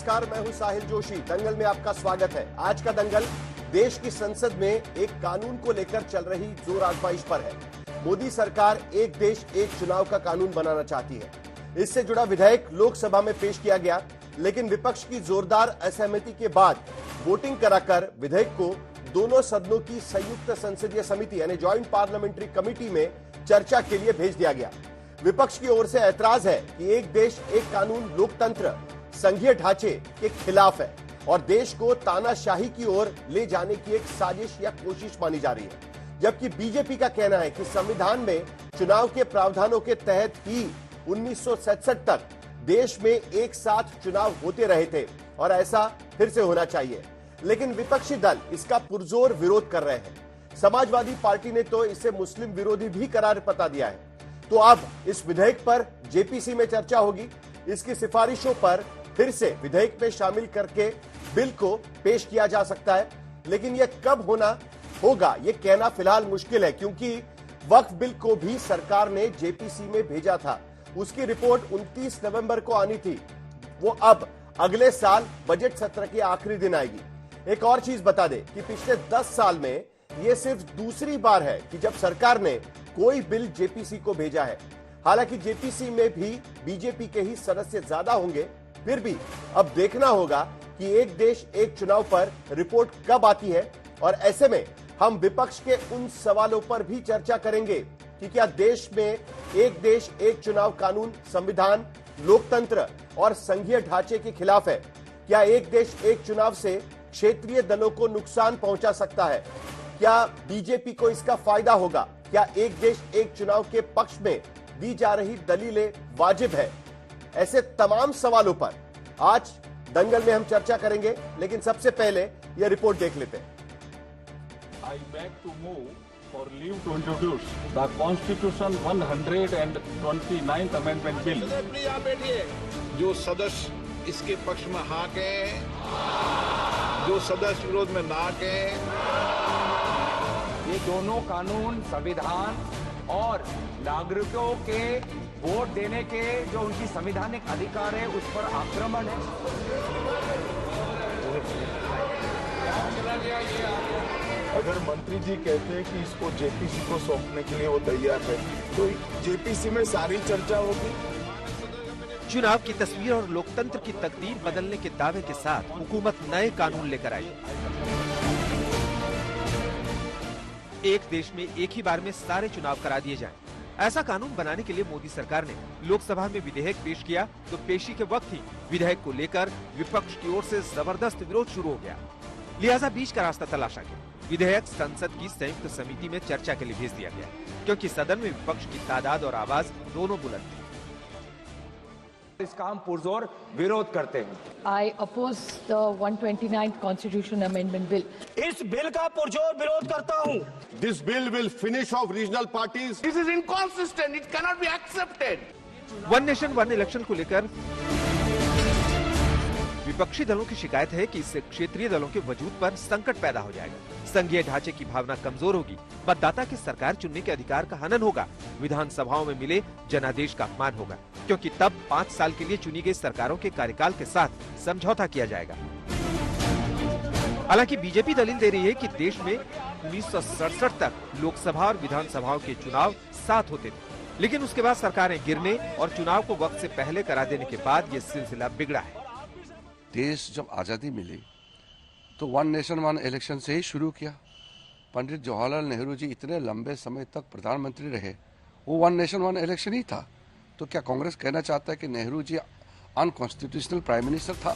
नमस्कार, मैं हूं साहिल जोशी। दंगल में आपका स्वागत है। आज का दंगल देश की संसद में एक कानून को लेकर चल रही जोर आजमाइश पर है। मोदी सरकार एक देश एक चुनाव का कानून बनाना चाहती है। इससे जुड़ा विधेयक लोकसभा में पेश किया गया, लेकिन विपक्ष की जोरदार असहमति के बाद वोटिंग कराकर विधेयक को दोनों सदनों की संयुक्त संसदीय समिति यानी ज्वाइंट पार्लियामेंट्री कमेटी में चर्चा के लिए भेज दिया गया। विपक्ष की ओर से ऐतराज है कि एक देश एक कानून लोकतंत्र संघीय ढांचे के खिलाफ है और देश को तानाशाही की ओर ले जाने की एक साजिश या कोशिश मानी जा रही है। जबकि बीजेपी का कहना है कि संविधान में चुनाव के प्रावधानों के तहत ही 1967 तक देश में एक साथ चुनाव होते रहे थे और ऐसा फिर से होना चाहिए, लेकिन विपक्षी दल इसका पुरजोर विरोध कर रहे हैं। समाजवादी पार्टी ने तो इसे मुस्लिम विरोधी भी करार बता दिया है। तो अब इस विधेयक पर जेपीसी में चर्चा होगी। इसकी सिफारिशों पर फिर से विधेयक में शामिल करके बिल को पेश किया जा सकता है, लेकिन यह कब होगा यह कहना फिलहाल मुश्किल है, क्योंकि वक्फ बिल को भी सरकार ने जेपीसी में भेजा था। उसकी रिपोर्ट 29 नवंबर को आनी थी, वो अब अगले साल बजट सत्र के आखिरी दिन आएगी। एक और चीज बता दें कि पिछले 10 साल में यह सिर्फ दूसरी बार है कि जब सरकार ने कोई बिल जेपीसी को भेजा है। हालांकि जेपीसी में भी बीजेपी के ही सदस्य ज्यादा होंगे, फिर भी अब देखना होगा कि एक देश एक चुनाव पर रिपोर्ट कब आती है। और ऐसे में हम विपक्ष के उन सवालों पर भी चर्चा करेंगे कि क्या देश में एक देश एक चुनाव कानून संविधान, लोकतंत्र और संघीय ढांचे के खिलाफ है। क्या एक देश एक चुनाव से क्षेत्रीय दलों को नुकसान पहुंचा सकता है? क्या बीजेपी को इसका फायदा होगा? क्या एक देश एक चुनाव के पक्ष में दी जा रही दलीलें वाजिब है? ऐसे तमाम सवालों पर आज दंगल में हम चर्चा करेंगे, लेकिन सबसे पहले यह रिपोर्ट देख लेते हैं। I beg to move for leave to introduce the Constitution 129th Amendment Bill. जो सदस्य इसके पक्ष में हाँ कहें, जो सदस्य विरोध में ना कहें। ये दोनों कानून संविधान और नागरिकों के वोट देने के जो उनकी संवैधानिक अधिकार है उस पर आक्रमण है। अगर मंत्री जी कहते हैं कि इसको जेपीसी को सौंपने के लिए वो तैयार है, तो जेपीसी में सारी चर्चा होगी। चुनाव की तस्वीर और लोकतंत्र की तकदीर बदलने के दावे के साथ हुकूमत नए कानून लेकर आई। एक देश में एक ही बार में सारे चुनाव करा दिए जाएं। ऐसा कानून बनाने के लिए मोदी सरकार ने लोकसभा में विधेयक पेश किया, तो पेशी के वक्त ही विधेयक को लेकर विपक्ष की ओर से जबरदस्त विरोध शुरू हो गया। लिहाजा बीच का रास्ता तलाशा गया। विधेयक संसद की संयुक्त समिति में चर्चा के लिए भेज दिया गया, क्योंकि सदन में विपक्ष की तादाद और आवाज दोनों बुलंद थी। इसका हम पुरजोर विरोध करते हैं। I oppose the 129th Constitution Amendment Bill. इस बिल का पुरजोर विरोध करता हूँ। This bill will finish off regional parties. This is inconsistent. It cannot be accepted. One nation one election को लेकर विपक्षी दलों की शिकायत है कि इससे क्षेत्रीय दलों के वजूद पर संकट पैदा हो जाएगा। संघीय ढांचे की भावना कमजोर होगी, मतदाता के सरकार चुनने के अधिकार का हनन होगा, विधानसभाओं में मिले जनादेश का अपमान होगा, क्योंकि तब 5 साल के लिए चुनी गई सरकारों के कार्यकाल के साथ समझौता किया जाएगा। हालांकि बीजेपी दलील दे रही है कि देश में 1967 तक लोकसभा और विधानसभाओं के चुनाव साथ होते थे, लेकिन उसके बाद सरकारें गिरने और चुनाव को वक्त से पहले करा देने के बाद ये सिलसिला बिगड़ा है। देश जब आज़ादी मिली तो वन नेशन वन इलेक्शन से ही शुरू किया। पंडित जवाहरलाल नेहरू जी इतने लंबे समय तक प्रधानमंत्री रहे, वो वन नेशन वन इलेक्शन ही था। तो क्या कांग्रेस कहना चाहता है कि Nehru ji unconstitutional prime minister था?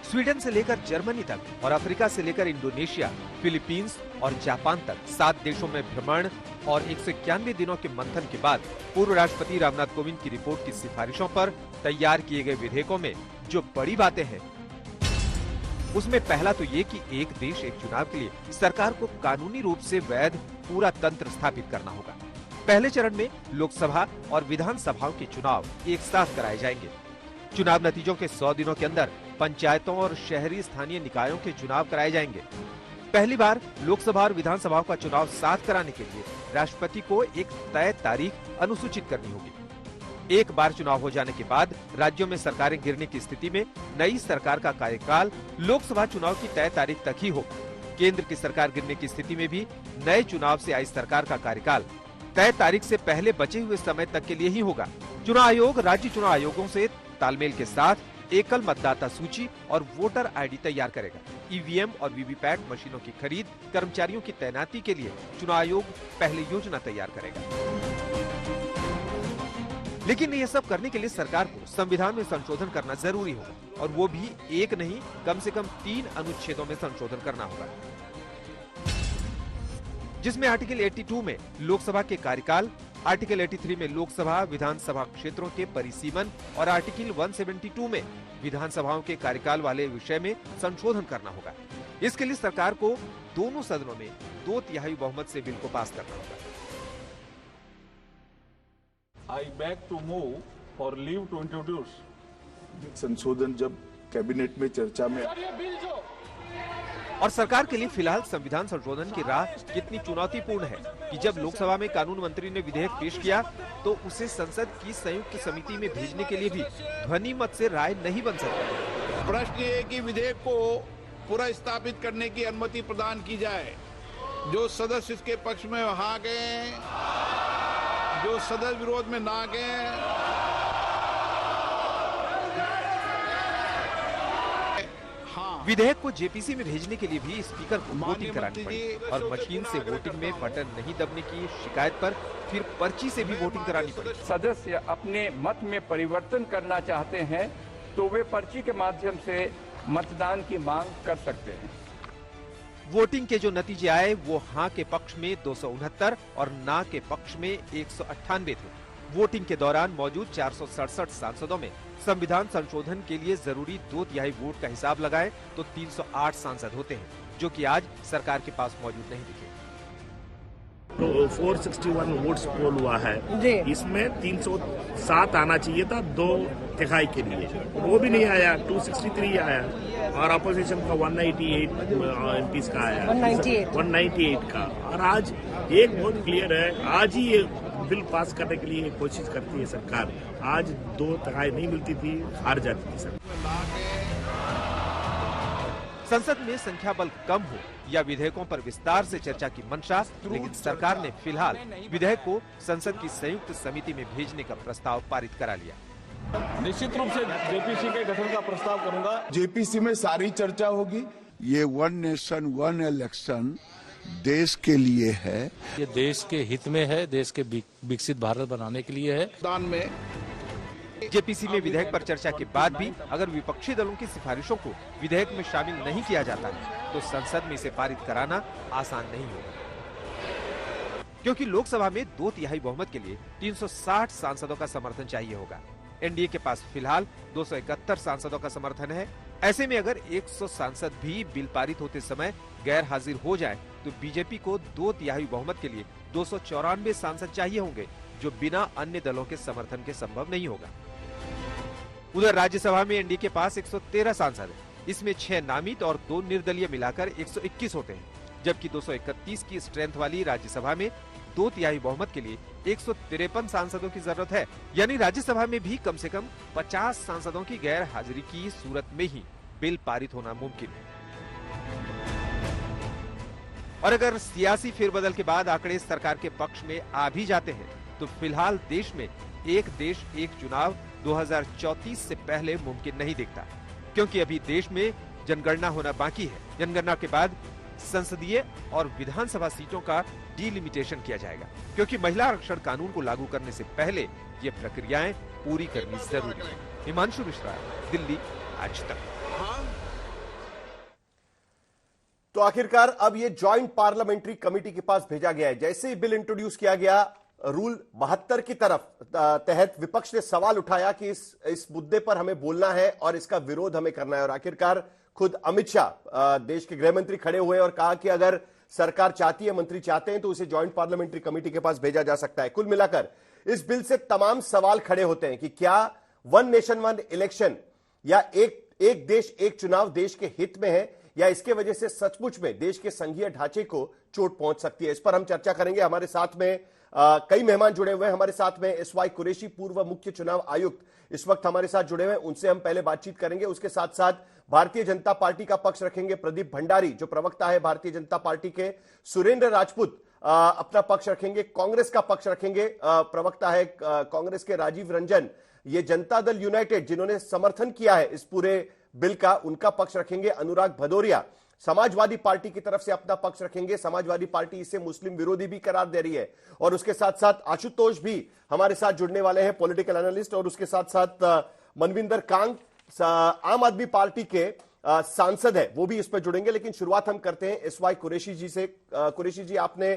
स्वीडन से लेकर जर्मनी तक और अफ्रीका से लेकर इंडोनेशिया, फिलीपींस और जापान तक 7 देशों में भ्रमण और 191 दिनों के मंथन के बाद पूर्व राष्ट्रपति रामनाथ कोविंद की रिपोर्ट की सिफारिशों पर तैयार किए गए विधेयकों में जो बड़ी बातें हैं, उसमें पहला तो ये कि एक देश एक चुनाव के लिए सरकार को कानूनी रूप से वैध पूरा तंत्र स्थापित करना होगा। पहले चरण में लोकसभा और विधानसभाओं के चुनाव एक साथ कराए जाएंगे। चुनाव नतीजों के 100 दिनों के अंदर पंचायतों और शहरी स्थानीय निकायों के चुनाव कराए जाएंगे। पहली बार लोकसभा और विधानसभाओं का चुनाव साथ कराने के लिए राष्ट्रपति को एक तय तारीख अनुसूचित करनी होगी। एक बार चुनाव हो जाने के बाद राज्यों में सरकारें गिरने की स्थिति में नई सरकार का कार्यकाल लोकसभा चुनाव की तय तारीख तक ही होगा। केंद्र की सरकार गिरने की स्थिति में भी नए चुनाव से आई सरकार का कार्यकाल तय तारीख से पहले बचे हुए समय तक के लिए ही होगा। चुनाव आयोग राज्य चुनाव आयोगों से तालमेल के साथ एकल मतदाता सूची और वोटर आईडी तैयार करेगा। ईवीएम और वीवीपैट मशीनों की खरीद, कर्मचारियों की तैनाती के लिए चुनाव आयोग पहले योजना तैयार करेगा। लेकिन ये सब करने के लिए सरकार को संविधान में संशोधन करना जरूरी होगा, और वो भी एक नहीं, कम से कम 3 अनुच्छेदों में संशोधन करना होगा, जिसमें आर्टिकल 82 में लोकसभा के कार्यकाल, आर्टिकल 83 में लोकसभा विधानसभा क्षेत्रों के परिसीमन और आर्टिकल 172 में विधानसभाओं के कार्यकाल वाले विषय में संशोधन करना होगा। इसके लिए सरकार को दोनों सदनों में 2/3 बहुमत से बिल को पास करना होगा। I beg to move for leave to introduce. संशोधन जब कैबिनेट में चर्चा में और सरकार के लिए फिलहाल संविधान संशोधन की राह कितनी चुनौतीपूर्ण है कि जब लोकसभा में कानून मंत्री ने विधेयक पेश किया तो उसे संसद की संयुक्त समिति में भेजने के लिए भी ध्वनि मत से राय नहीं बन सकती। प्रश्न ये है कि विधेयक को पूरा स्थापित करने की अनुमति प्रदान की जाए। जो सदस्य इसके पक्ष में हाँ गए, जो सदस्य विरोध में ना गए, विधेयक को जेपीसी में भेजने के लिए भी स्पीकर को वोटिंग करानी पड़ी और मशीन से वोटिंग में बटन नहीं दबने की शिकायत पर फिर पर्ची से भी वोटिंग करानी पड़ी। सदस्य अपने मत में परिवर्तन करना चाहते हैं तो वे पर्ची के माध्यम से मतदान की मांग कर सकते हैं। वोटिंग के जो नतीजे आए वो हाँ के पक्ष में 269 और ना के पक्ष में 198 थे। वोटिंग के दौरान मौजूद 467 सांसदों में संविधान संशोधन के लिए जरूरी 2/3 वोट का हिसाब लगाएं तो 308 सांसद होते हैं, जो कि आज सरकार के पास मौजूद नहीं दिखे। तो 461 वोट्स पोल हुआ है, इसमें 307 आना चाहिए था 2/3 के लिए, वो भी नहीं आया, 263 आया और अपोजिशन का 198 एमपीज का आया, 198 का। और आज एक बहुत क्लियर है, आज ही ये बिल पास करने के लिए कोशिश करती है सरकार। आज 2/3 नहीं मिलती थी, हार जाती थी सरकार। संसद में संख्या बल कम हो या विधेयकों पर विस्तार से चर्चा की मंशा, लेकिन सरकार ने फिलहाल विधेयक को संसद की संयुक्त समिति में भेजने का प्रस्ताव पारित करा लिया। निश्चित रूप से जेपीसी के गठन का प्रस्ताव करूंगा। जेपीसी में सारी चर्चा होगी। ये 1 नेशन 1 इलेक्शन देश के लिए है, ये देश के हित में है, देश के विकसित भारत बनाने के लिए है। दान में जेपीसी में विधेयक पर चर्चा के बाद भी अगर विपक्षी दलों की सिफारिशों को विधेयक में शामिल नहीं किया जाता है तो संसद में इसे पारित कराना आसान नहीं होगा, क्योंकि लोकसभा में 2/3 बहुमत के लिए 360 सांसदों का समर्थन चाहिए होगा। एनडीए के पास फिलहाल 271 सांसदों का समर्थन है। ऐसे में अगर 100 सांसद भी बिल पारित होते समय गैर हाजिर हो जाए तो बीजेपी को 2/3 बहुमत के लिए 294 सांसद चाहिए होंगे, जो बिना अन्य दलों के समर्थन के संभव नहीं होगा। उधर राज्यसभा में एनडीए के पास 113 सांसद हैं। इसमें 6 नामित और 2 निर्दलीय मिलाकर 121 होते हैं, जबकि 231 की स्ट्रेंथ वाली राज्यसभा में 2/3 बहुमत के लिए 153 सांसदों की जरूरत है। यानी राज्यसभा में भी कम से कम 50 सांसदों की गैर हाजिरी की सूरत में ही बिल पारित होना मुमकिन है। और अगर सियासी फेरबदल के बाद आंकड़े सरकार के पक्ष में आ भी जाते हैं तो फिलहाल देश में एक देश एक चुनाव 2034 से पहले मुमकिन नहीं दिखता, क्योंकि अभी देश में जनगणना होना बाकी है। जनगणना के बाद संसदीय और विधानसभा सीटों का डिलिमिटेशन किया जाएगा, क्योंकि महिला आरक्षण कानून को लागू करने से पहले ये प्रक्रियाएं पूरी करनी जरूरी है। हिमांशु मिश्रा, दिल्ली, आज तक। तो आखिरकार अब ये ज्वाइंट पार्लियामेंट्री कमेटी के पास भेजा गया है। जैसे ही बिल इंट्रोड्यूस किया गया, रूल 72 की तरफ तहत विपक्ष ने सवाल उठाया कि इस मुद्दे पर हमें बोलना है और इसका विरोध हमें करना है। और आखिरकार खुद अमित शाह, देश के गृह मंत्री, खड़े हुए और कहा कि अगर सरकार चाहती है, मंत्री चाहते हैं, तो उसे ज्वाइंट पार्लियामेंट्री कमेटी के पास भेजा जा सकता है। कुल मिलाकर इस बिल से तमाम सवाल खड़े होते हैं कि क्या 1 नेशन 1 इलेक्शन या एक देश एक चुनाव देश के हित में है, या इसके वजह से सचमुच में देश के संघीय ढांचे को चोट पहुंच सकती है। इस पर हम चर्चा करेंगे। हमारे साथ में कई मेहमान जुड़े हुए हैं हमारे साथ में। एसवाई कुरैशी, पूर्व मुख्य चुनाव आयुक्त, इस वक्त हमारे साथ जुड़े हुए हैं, उनसे हम पहले बातचीत करेंगे। उसके साथ साथ भारतीय जनता पार्टी का पक्ष रखेंगे प्रदीप भंडारी, जो प्रवक्ता है भारतीय जनता पार्टी के। सुरेंद्र राजपूत अपना पक्ष रखेंगे। कांग्रेस का पक्ष रखेंगे, प्रवक्ता है कांग्रेस के राजीव रंजन। ये जनता दल यूनाइटेड, जिन्होंने समर्थन किया है इस पूरे बिल का, उनका पक्ष रखेंगे अनुराग भदौरिया। समाजवादी पार्टी की तरफ से अपना पक्ष रखेंगे। समाजवादी पार्टी इसे मुस्लिम विरोधी भी करार दे रही है। और उसके साथ साथ आशुतोष भी हमारे साथ जुड़ने वाले हैं, पॉलिटिकल एनालिस्ट। और उसके साथ साथ मनविंदर कांग, आम आदमी पार्टी के सांसद है, वो भी इस पर जुड़ेंगे। लेकिन शुरुआत हम करते हैं एसवाई कुरैशी जी से। कुरैशी जी, आपने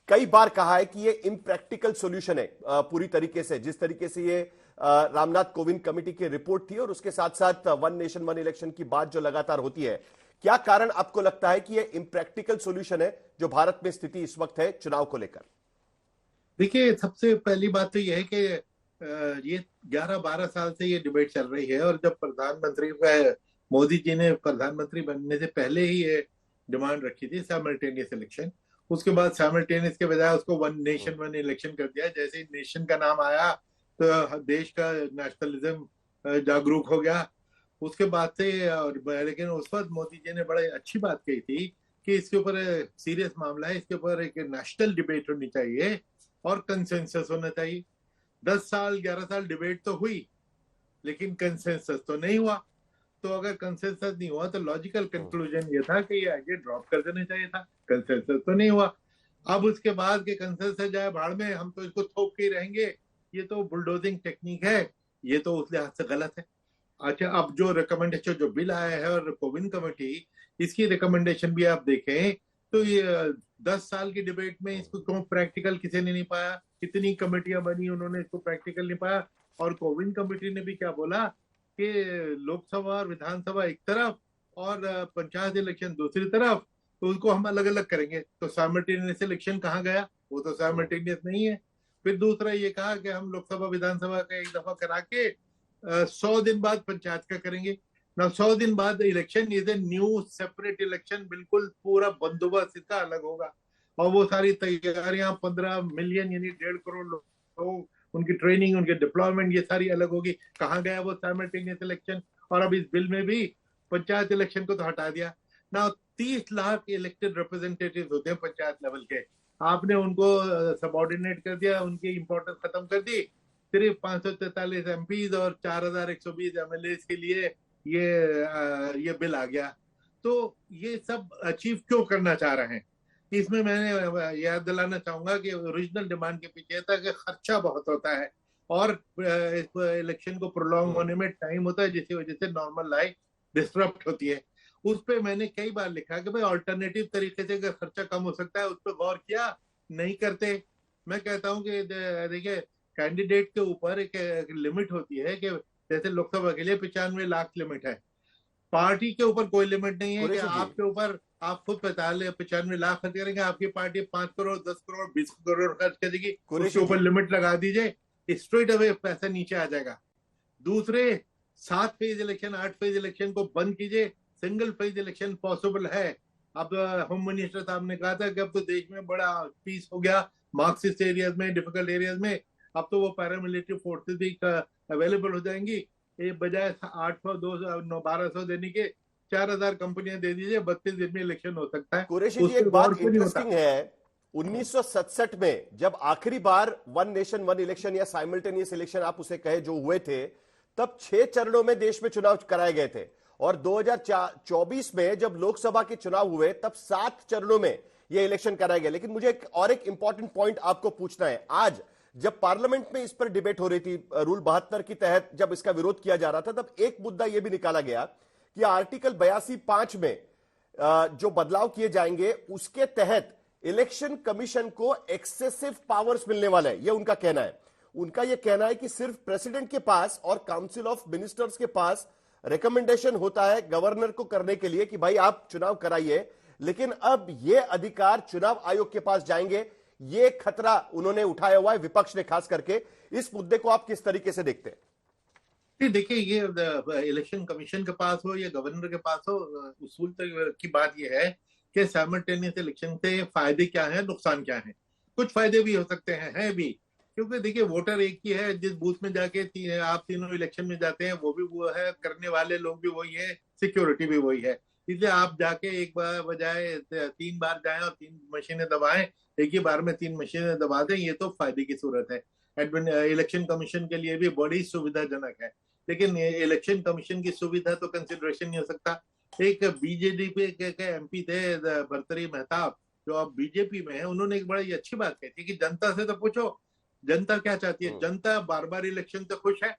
कई बार कहा है कि ये इम्प्रैक्टिकल सॉल्यूशन है पूरी तरीके से, जिस तरीके से ये रामनाथ कोविंद कमेटी की रिपोर्ट थी और उसके साथ साथ वन नेशन वन इलेक्शन की बात जो लगातार होती है। क्या कारण आपको लगता है कि ये इम्प्रैक्टिकल सॉल्यूशन है जो भारत में स्थिति इस वक्त है चुनाव को लेकर? देखिए, सबसे पहली बात तो यह है कि ये 11-12 साल से ये डिबेट चल रही है। और जब मोदी जी ने प्रधानमंत्री बनने से पहले ही ये डिमांड रखी थी साइमल्टेनियस इलेक्शन, उसके बाद साइमल्टेनियस के बजाय उसको वन नेशन वन इलेक्शन कर दिया। जैसे ही नेशन का नाम आया तो देश का नेशनलिज्म जागरूक हो गया। उसके बाद से लेकिन उस वक्त मोदी जी ने बड़ी अच्छी बात कही थी कि इसके ऊपर सीरियस मामला है, इसके ऊपर एक नेशनल डिबेट होनी चाहिए और कंसेंसस होना चाहिए। 10 साल 11 साल डिबेट तो हुई, लेकिन कंसेंसस तो नहीं हुआ। तो अगर कंसेंसस नहीं हुआ तो लॉजिकल कंक्लूजन ये था कि ये आगे ड्रॉप कर देना चाहिए था। कंसेंसस तो नहीं हुआ। अब उसके बाद के कंसेंसस जाए भाड़ में, हम तो इसको थोप के ही रहेंगे, ये तो बुलडोजिंग टेक्निक है, ये तो उस लिहाज से गलत है। अच्छा, अब जो रिकमेंडेशन जो बिल आया है और कोविंद कमेटी, इसकी रिकमेंडेशन भी आप देखें तो ये 10 साल की डिबेट में इसको क्यों प्रैक्टिकल किसी ने नहीं पाया। कितनी कमेटियां बनी, उन्होंने इसको प्रैक्टिकल नहीं पाया। और कोविंद कमेटी ने भी क्या बोला कि लोकसभा और विधानसभा एक तरफ और पंचायत इलेक्शन दूसरी तरफ, तो उसको हम अलग अलग करेंगे। तो साइमल्टेनियस इलेक्शन कहाँ गया? वो तो साइमल्टेनियस नहीं है। फिर दूसरा ये कहा कि हम लोकसभा विधानसभा का एक दफा करा के 100 दिन बाद पंचायत का करेंगे ना। 100 दिन बाद election is a new separate election, बिल्कुल पूरा बंदोबस्त इसका अलग होगा। और वो सारी तैयारियां 15 मिलियन यानी 1.5 करोड़ लोग, उनकी ट्रेनिंग, उनके डिप्लॉयमेंट, ये सारी अलग होगी। कहाँ गया वो साइमल्टेनियस इलेक्शन? और अब इस बिल में भी पंचायत इलेक्शन को तो हटा दिया ना। 30 लाख इलेक्टेड रिप्रेजेंटेटिव होते हैं पंचायत लेवल के, आपने उनको सबऑर्डिनेट कर दिया, उनकी इंपॉर्टेंस खत्म कर दी। सिर्फ 543 एमपीज और 4120 एमएलए के लिए ये बिल आ गया। तो ये सब अचीव क्यों करना चाह रहे हैं? इसमें मैंने याद दिलाना चाहूंगा कि ओरिजिनल डिमांड के पीछे था कि खर्चा बहुत होता है और इलेक्शन को प्रोलॉन्ग होने में टाइम होता है, जिसकी वजह से नॉर्मल लाइफ डिस्टर्ब होती है। उस पे मैंने कई बार लिखा कि भाई ऑल्टरनेटिव तरीके से अगर खर्चा कम हो सकता है, उस पर गौर किया, नहीं करते। मैं कहता हूँ कि देखिए, कैंडिडेट के ऊपर एक लिमिट होती है कि जैसे लोकसभा के लिए 95 लाख लिमिट है, पार्टी के ऊपर कोई लिमिट नहीं है कि आपके ऊपर आप खुद 95 लाख खर्च करेंगे, आपकी पार्टी 5 करोड़ 10 करोड़ 20 करोड़ खर्च करेगी, उसके ऊपर लिमिट लगा दीजिए, स्ट्रेट अवे पैसा नीचे आ जाएगा। दूसरे 7 फेज इलेक्शन 8 फेज इलेक्शन को बंद कीजिए, सिंगल फेज इलेक्शन पॉसिबल है। अब होम मिनिस्टर साहब ने कहा था कि अब तो देश में बड़ा पीस हो गया मार्क्सिस्ट एरियाज में, डिफिकल्ट एरियाज में, अब तो वो पैरामिलिट्री फोर्सेस भी अवेलेबल हो जाएंगी। एक बजाय 800 200 1200 देने के 4000 कंपनियां दे दीजिए, 32 दिन में इलेक्शन हो सकता है। कुरैशी जी, एक बात इंटरेस्टिंग है, 1967 में जब आखिरी बार वन नेशन वन इलेक्शन या साइमल्टेनियस इलेक्शन आप उसे कहे जो हुए थे, तब 6 चरणों में देश में चुनाव कराए गए थे। और 2024 में जब लोकसभा के चुनाव हुए तब 7 चरणों में यह इलेक्शन कराया गया। लेकिन मुझे एक इंपॉर्टेंट पॉइंट आपको पूछना है। आज जब पार्लियामेंट में इस पर डिबेट हो रही थी, रूल 72 के तहत जब इसका विरोध किया जा रहा था, तब एक मुद्दा यह भी निकाला गया कि आर्टिकल 82(5) में जो बदलाव किए जाएंगे उसके तहत इलेक्शन कमीशन को एक्सेसिव पावर्स मिलने वाले हैं। यह उनका कहना है। उनका यह कहना है कि सिर्फ प्रेसिडेंट के पास और काउंसिल ऑफ मिनिस्टर्स के पास रिकमेंडेशन होता है गवर्नर को करने के लिए कि भाई आप चुनाव कराइए, लेकिन अब यह अधिकार चुनाव आयोग के पास जाएंगे। ये खतरा उन्होंने उठाया हुआ है, विपक्ष ने खास करके। इस मुद्दे को आप किस तरीके से देखते हैं? देखिए, ये इलेक्शन कमीशन के पास हो या गवर्नर के पास हो, उसूल की बात यह है कि साइमल्टेनियस इलेक्शन से फायदे क्या है, नुकसान क्या है। कुछ फायदे भी हो सकते हैं भी, क्योंकि देखिए वोटर एक ही है, जिस बूथ में जाके आप तीनों इलेक्शन में जाते हैं वो भी वो है, करने वाले लोग भी वही है, सिक्योरिटी भी वही है। इसलिए आप जाके एक बार बजाय 3 बार जाएं और 3 मशीनें दबाएं, एक ही बार में 3 मशीनें दबा दें, ये तो फायदे की सूरत है। इलेक्शन कमीशन के लिए भी बड़ी सुविधाजनक है, लेकिन इलेक्शन कमीशन की सुविधा तो कंसिडरेशन नहीं हो सकता। एक बीजेपी के एमपी थे भर्तरी मेहताब, जो अब बीजेपी में है, उन्होंने एक बड़ी अच्छी बात कही थी कि जनता से तो पूछो जनता क्या चाहती है। जनता बार बार इलेक्शन से खुश है।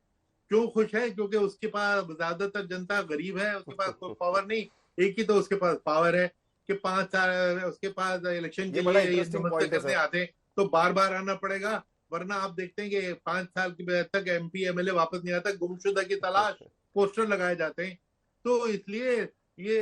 क्यों खुश है? क्योंकि उसके पास ज्यादातर जनता गरीब है, उसके पास कोई पावर नहीं, एक ही तो उसके पास पावर है कि 5 साल उसके पास इलेक्शन के लिए ये समस्या करने आते तो बार बार आना पड़ेगा, वरना आप देखते हैं कि 5 साल तक एमपी एमएलए वापस नहीं आता, गुमशुदा की तलाश पोस्टर लगाए जाते हैं। तो इसलिए ये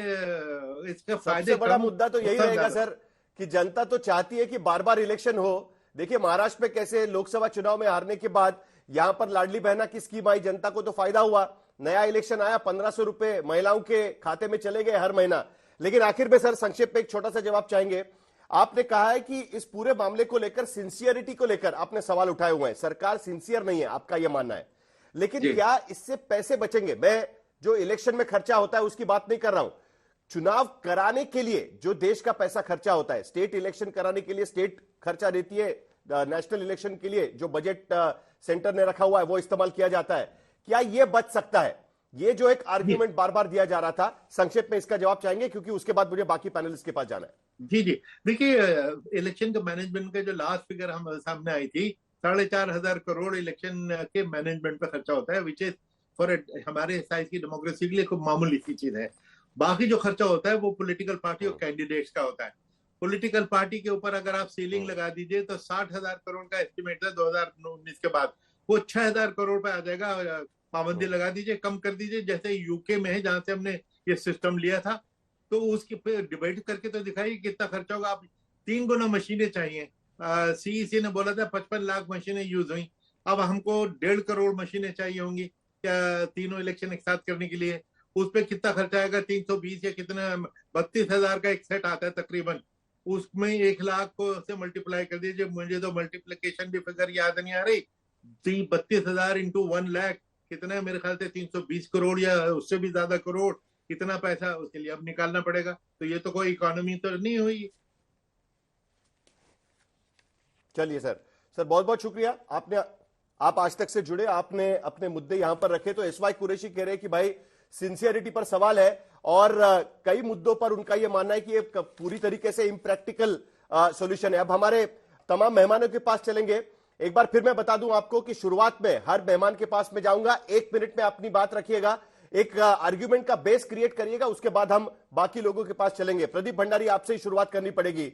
इसका फायदे, बड़ा मुद्दा तो यही रहेगा सर कि जनता तो चाहती है कि बार बार इलेक्शन हो। देखिए महाराष्ट्र में कैसे लोकसभा चुनाव में हारने के बाद यहां पर लाडली बहना की स्कीम आई, जनता को तो फायदा हुआ, नया इलेक्शन आया, 1500 रुपए महिलाओं के खाते में चले गए हर महीना। लेकिन आखिर में सर संक्षेप में एक छोटा सा जवाब चाहेंगे। आपने कहा है कि इस पूरे मामले को लेकर, सिंसियरिटी को लेकर आपने सवाल उठाए हुए हैं, सरकार सिंसियर नहीं है, आपका यह मानना है। लेकिन क्या इससे पैसे बचेंगे? मैं जो इलेक्शन में खर्चा होता है उसकी बात नहीं कर रहा हूं, चुनाव कराने के लिए जो देश का पैसा खर्चा होता है, स्टेट इलेक्शन कराने के लिए स्टेट खर्चा देती है, नेशनल इलेक्शन के लिए जो बजट सेंटर ने रखा हुआ है वो इस्तेमाल किया जाता है, क्या यह बच सकता है? ये जो एक आर्ग्यूमेंट बार बार दिया जा रहा था, संक्षेप में इसका जवाब चाहेंगे क्योंकि उसके बाद मुझे बाकी पैनलिस्ट के पास जाना है। जी जी, देखिए इलेक्शन के मैनेजमेंट के जो लास्ट फिगर हम सामने आई थी, 4,500 करोड़ इलेक्शन के मैनेजमेंट पे खर्चा होता है, विच इज फॉर हमारे साइज की डेमोक्रेसी के लिए खूब मामूली सी चीज है। बाकी जो खर्चा होता है वो पॉलिटिकल पार्टी और कैंडिडेट्स का होता है। पॉलिटिकल पार्टी के ऊपर अगर आप सीलिंग लगा दीजिए तो 60,000 करोड़ का एस्टिमेट है 2019 के बाद, वो 6,000 करोड़ पे आ जाएगा। पाबंदी लगा दीजिए, कम कर दीजिए, जैसे यूके में है जहां से हमने ये सिस्टम लिया था, तो उसकी पे डिबेट करके तो दिखाइए कितना खर्चा होगा। आप 3 गुना मशीनें चाहिए। सीईसी ने बोला था 55 लाख मशीनें यूज हुई, अब हमको 1.5 करोड़ मशीनें चाहिए होंगी क्या तीनों इलेक्शन एक साथ करने के लिए। उस पर कितना खर्चा आएगा? 320 या कितना 32,000 का एक सेट आता है तकरीबन, उसमें 1 लाख को से मल्टीप्लाई कर दीजिए। मुझे तो मल्टीप्लिकेशन भी फिगर याद नहीं आ रही। 32,000 इंटू 1 लाख कितना है? मेरे ख्याल से 320 करोड़ या उससे भी ज्यादा करोड़, कितना पैसा उसके लिए अब निकालना पड़ेगा। तो ये तो कोई इकोनॉमी तो नहीं हुई। चलिए सर बहुत बहुत शुक्रिया, आप आज तक से जुड़े, आपने अपने मुद्दे यहां पर रखे। तो एसवाई कुरैशी कह रहे हैं कि भाई सिंसियरिटी पर सवाल है और कई मुद्दों पर उनका यह मानना है कि ये पूरी तरीके से इम्प्रैक्टिकल सॉल्यूशन है। अब हमारे तमाम मेहमानों के पास चलेंगे। एक बार फिर मैं बता दूं आपको कि शुरुआत में हर मेहमान के पास में जाऊंगा, 1 मिनट में अपनी बात रखिएगा, एक आर्ग्यूमेंट का बेस क्रिएट करिएगा, उसके बाद हम बाकी लोगों के पास चलेंगे। प्रदीप भंडारी, आपसे ही शुरुआत करनी पड़ेगी।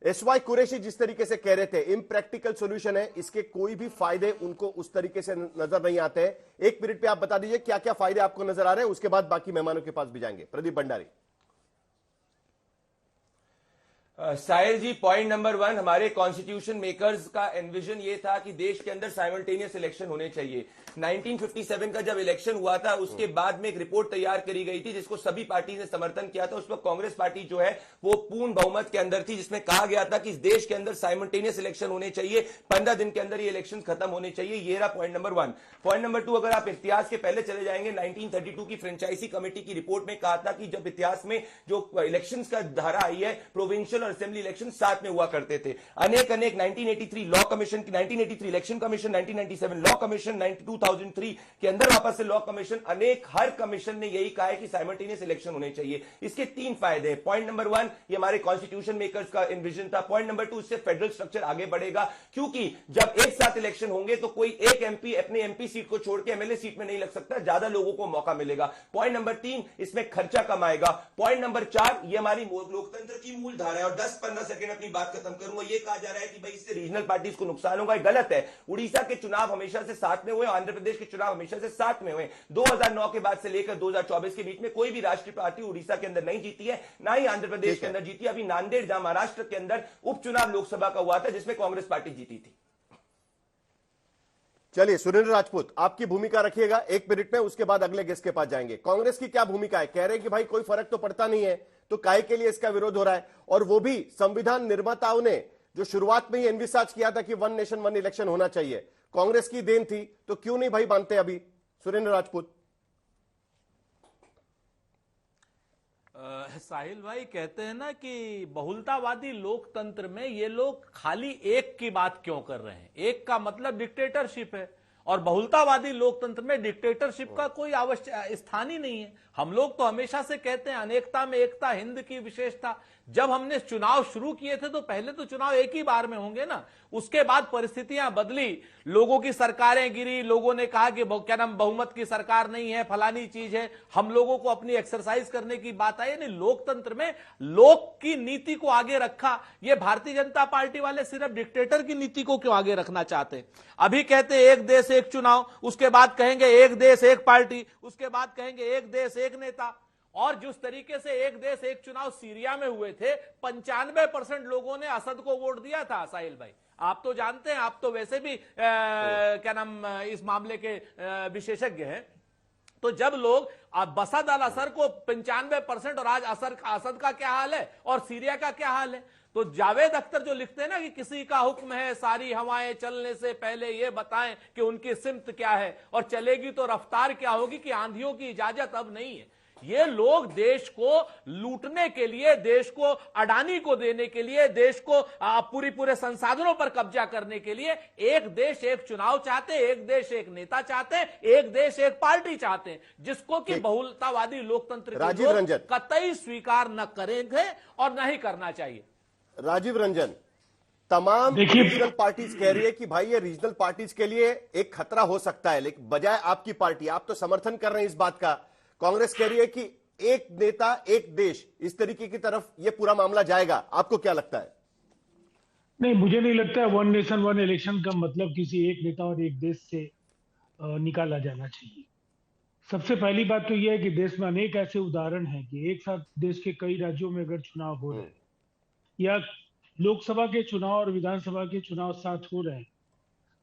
एसवाई कुरैशी जिस तरीके से कह रहे थे इम्प्रैक्टिकल सॉल्यूशन है, इसके कोई भी फायदे उनको उस तरीके से नजर नहीं आते हैं। 1 मिनट में आप बता दीजिए क्या क्या फायदे आपको नजर आ रहे हैं, उसके बाद बाकी मेहमानों के पास भी जाएंगे। प्रदीप भंडारी। साहिल जी, पॉइंट नंबर 1, हमारे कॉन्स्टिट्यूशन मेकर्स का एनविजन ये था कि देश के अंदर साइमल्टेनियस इलेक्शन होने चाहिए। 1957 का जब इलेक्शन हुआ था उसके बाद में एक रिपोर्ट तैयार करी गई थी जिसको सभी पार्टी ने समर्थन किया था। उस वक्त कांग्रेस पार्टी जो है वो पूर्ण बहुमत के अंदर थी, जिसमें कहा गया था कि इस देश के अंदर साइमल्टेनियस इलेक्शन होने चाहिए, 15 दिन के अंदर ये इलेक्शन खत्म होने चाहिए। ये रहा पॉइंट नंबर 1। पॉइंट नंबर 2, अगर आप इतिहास के पहले चले जाएंगे, 1932 की फ्रेंचाइजी कमेटी की रिपोर्ट में कहा था कि जब इतिहास में जो इलेक्शन का धारा आई है, प्रोविंशियल और असेंबली इलेक्शन साथ में हुआ करते थे। अनेक 1983 law commission, 1983 election commission, 1997 law commission, 2003 के अंदर वापस से लॉ कमीशन, अनेक हर कमीशन ने यही कहा है कि साइमल्टेनियस इलेक्शन होने चाहिए। इसके 3 फायदे हैं। पॉइंट नंबर 1, ये हमारे कॉन्स्टिट्यूशन मेकर्स का इन्विजन था। पॉइंट नंबर 2, इससे फेडरल स्ट्रक्चर आगे बढ़ेगा, क्योंकि जब एक साथ इलेक्शन होंगे तो कोई एक एमपी अपने एमपी सीट को छोड़ के एमएलए सीट में नहीं लग सकता, ज्यादा लोगों को मौका मिलेगा। पॉइंट नंबर 3, इसमें खर्चा कम आएगा। पॉइंट नंबर 4, ये हमारी लोकतंत्र की मूल धारा है। और 10-15 सेकंड अपनी बात खत्म करूंगा। ये कहा जा रहा है कि भाई इससे रीजनल पार्टीज को नुकसान होगा, गलत है। उड़ीसा के चुनाव हमेशा से साथ में हुए, आंध्र प्रदेश के चुनाव हमेशा से साथ में हुए। 2009 के बाद से लेकर 2024 के बीच में कोई भी राष्ट्रीय पार्टी उड़ीसा के अंदर नहीं जीती है, ना ही आंध्र प्रदेश के अंदर जीती है। अभी नांदेड़ जहां महाराष्ट्र के अंदर उपचुनाव लोकसभा का हुआ था जिसमें कांग्रेस पार्टी जीती थी। चलिए सुरेंद्र राजपूत, आपकी भूमिका रखिएगा 1 मिनट में, उसके बाद अगले गेस्ट के पास जाएंगे। कांग्रेस की क्या भूमिका है? कह रहे हैं कि भाई कोई फर्क तो पड़ता नहीं है, तो काहे के लिए इसका विरोध हो रहा है? और वो भी संविधान निर्माताओं ने जो शुरुआत में ही एनविसाज किया था कि वन नेशन वन इलेक्शन होना चाहिए, कांग्रेस की देन थी, तो क्यों नहीं भाई मानते अभी सुरेंद्र राजपूत? साहिल भाई कहते हैं ना कि बहुलतावादी लोकतंत्र में ये लोग खाली एक की बात क्यों कर रहे हैं? एक का मतलब डिक्टेटरशिप है, और बहुलतावादी लोकतंत्र में डिक्टेटरशिप का कोई आवश्यक स्थान ही नहीं है। हम लोग तो हमेशा से कहते हैं अनेकता में एकता, हिंद की विशेषता। जब हमने चुनाव शुरू किए थे तो पहले तो चुनाव एक ही बार में होंगे ना, उसके बाद परिस्थितियां बदली, लोगों की सरकारें गिरी, लोगों ने कहा कि क्या नाम बहुमत की सरकार नहीं है, फलानी चीज है, हम लोगों को अपनी एक्सरसाइज करने की बात आई। नहीं, लोकतंत्र में लोक की नीति को आगे रखा। ये भारतीय जनता पार्टी वाले सिर्फ डिक्टेटर की नीति को क्यों आगे रखना चाहते हैं? अभी कहते हैं एक देश एक चुनाव, उसके बाद कहेंगे एक देश एक पार्टी, उसके बाद कहेंगे एक देश एक नेता। और जिस तरीके से एक देश एक चुनाव सीरिया में हुए थे, 95% लोगों ने असद को वोट दिया था। साहिल भाई आप तो जानते हैं, आप तो वैसे भी क्या नाम इस मामले के विशेषज्ञ हैं। तो जब लोग बसद अल असर को 95% और आज असद का क्या हाल है और सीरिया का क्या हाल है? तो जावेद अख्तर जो लिखते हैं ना कि किसी का हुक्म है सारी हवाएं चलने से पहले ये बताएं कि उनकी सिमत क्या है, और चलेगी तो रफ्तार क्या होगी, कि आंधियों की इजाजत अब नहीं है। ये लोग देश को लूटने के लिए, देश को अडानी को देने के लिए, देश को पूरे संसाधनों पर कब्जा करने के लिए एक देश एक चुनाव चाहते हैं, एक देश एक नेता चाहते हैं, एक देश एक पार्टी चाहते हैं, जिसको कि बहुलतावादी लोकतंत्र राजीव रंजन कतई स्वीकार न करेंगे और न ही करना चाहिए। राजीव रंजन, तमाम रीजनल पार्टीज कह रही है कि भाई ये रीजनल पार्टीज के लिए एक खतरा हो सकता है, लेकिन बजाय आपकी पार्टी, आप तो समर्थन कर रहे हैं इस बात का, कांग्रेस कह रही है कि एक नेता एक देश, इस तरीके की तरफ ये पूरा मामला जाएगा। आपको क्या लगता है? नहीं, मुझे नहीं लगता है वन नेशन वन इलेक्शन का मतलब किसी एक नेता और एक देश से निकाला जाना चाहिए। सबसे पहली बात तो यह है कि देश में अनेक ऐसे उदाहरण हैं कि एक साथ देश के कई राज्यों में अगर चुनाव हो रहे हैं या लोकसभा के चुनाव और विधानसभा के चुनाव साथ हो रहे हैं,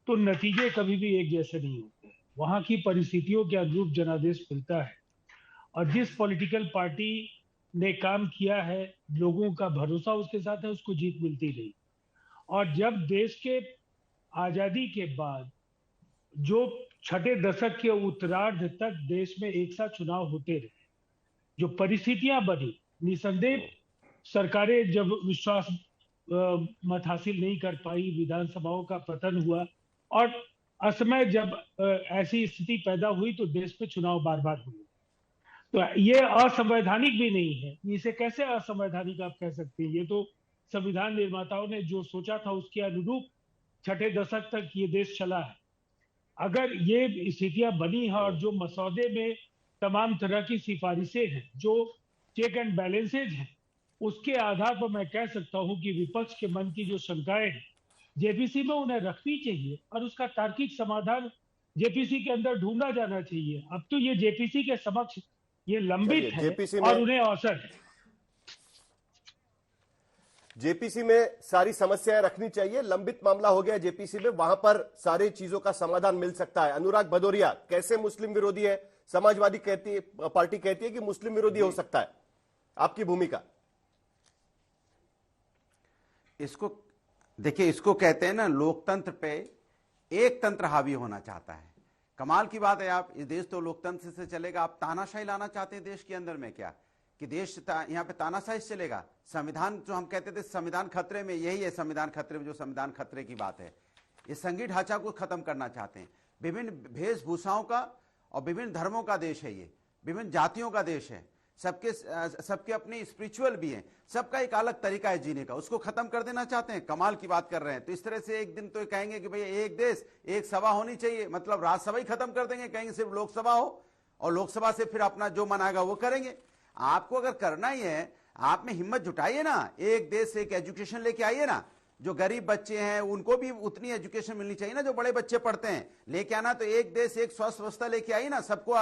तो नतीजे कभी भी एक जैसे नहीं होते। वहां की परिस्थितियों के अनुरूप जनादेश मिलता है, और जिस पॉलिटिकल पार्टी ने काम किया है, लोगों का भरोसा उसके साथ है, उसको जीत मिलती रही। और जब देश के आजादी के बाद जो छठे दशक के उत्तरार्ध तक देश में एक साथ चुनाव होते रहे, जो परिस्थितियां बनी, निसंदेह सरकारें जब विश्वास मत हासिल नहीं कर पाई, विधानसभाओं का पतन हुआ, और असमय जब ऐसी स्थिति पैदा हुई तो देश में चुनाव बार बार हुए। तो ये असंवैधानिक भी नहीं है। इसे कैसे असंवैधानिक आप कह सकते हैं? ये तो संविधान निर्माताओं ने जो सोचा था उसके अनुरूप छठे दशक तक ये देश चला है। अगर ये स्थितियां बनी हैं और जो मसौदे में तमाम तरह की सिफारिशें हैं, जो चेक एंड बैलेंसेज हैं, उसके आधार पर मैं कह सकता हूं कि विपक्ष के मन की जो शंकाएं हैं जेपीसी में उन्हें रखनी चाहिए और उसका तार्किक समाधान जेपीसी के अंदर ढूंढा जाना चाहिए। अब तो ये जेपीसी के समक्ष ये लंबित है और उन्हें अवसर है। जेपीसी में सारी समस्याएं रखनी चाहिए, लंबित मामला हो गया जेपीसी में, वहां पर सारी चीजों का समाधान मिल सकता है। अनुराग भदौरिया, कैसे मुस्लिम विरोधी है? समाजवादी पार्टी कहती है कि मुस्लिम विरोधी हो सकता है, आपकी भूमिका? इसको देखिए, इसको कहते हैं ना, लोकतंत्र पे एक तंत्र हावी होना चाहता है। कमाल की बात है, आप इस देश तो लोकतंत्र से चलेगा, आप तानाशाही लाना चाहते हैं देश के अंदर में क्या? कि देश यहाँ पे तानाशाही से चलेगा? संविधान जो हम कहते थे संविधान खतरे में, यही है संविधान खतरे में, जो संविधान खतरे की बात है। ये संघीय ढांचा को खत्म करना चाहते हैं। विभिन्न वेशभूषाओं का और विभिन्न धर्मों का देश है, ये विभिन्न जातियों का देश है, सबके अपने स्पिरिचुअल भी हैं, सबका एक अलग तरीका है जीने का, उसको खत्म कर देना चाहते हैं। कमाल की बात कर रहे हैं। तो इस तरह से एक दिन तो कहेंगे कि भाई एक देश एक सभा होनी चाहिए, मतलब राज्यसभा ही खत्म कर देंगे, कहेंगे सिर्फ लोकसभा हो, और लोकसभा से फिर अपना जो मन आएगा वो करेंगे। आपको अगर करना ही है, आप में हिम्मत जुटाइए ना, एक देश एक एजुकेशन लेके आइए ना। जो गरीब बच्चे हैं उनको भी उतनी एजुकेशन मिलनी चाहिए ना जो बड़े बच्चे पढ़ते हैं, लेके आना। तो एक देश एक स्वास्थ्य व्यवस्था लेके आइए ना, सबको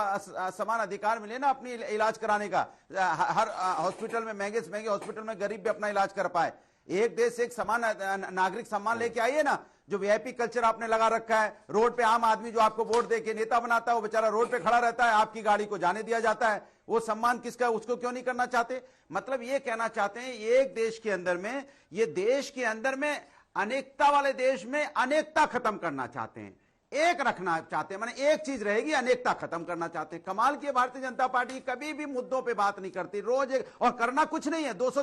समान अधिकार मिले ना अपनी इलाज कराने का। हर हॉस्पिटल में, महंगे से महंगे हॉस्पिटल में गरीब भी अपना इलाज कर पाए। एक देश एक समान नागरिक सम्मान लेके आइए ना। जो वीआईपी कल्चर आपने लगा रखा है, रोड पे आम आदमी जो आपको वोट देके नेता बनाता है, वो बेचारा रोड पे खड़ा रहता है, आपकी गाड़ी को जाने दिया जाता है, वो सम्मान किसका, उसको क्यों नहीं करना चाहते? मतलब ये कहना चाहते हैं एक देश के अंदर में, ये देश के अंदर में अनेकता वाले देश में अनेकता खत्म करना चाहते हैं, एक रखना चाहते हैं, माने एक चीज रहेगी, अनेकता खत्म करना चाहते हैं। कमाल की भारतीय जनता पार्टी कभी भी मुद्दों पे बात नहीं करती, रोज एक, और करना कुछ नहीं है। 200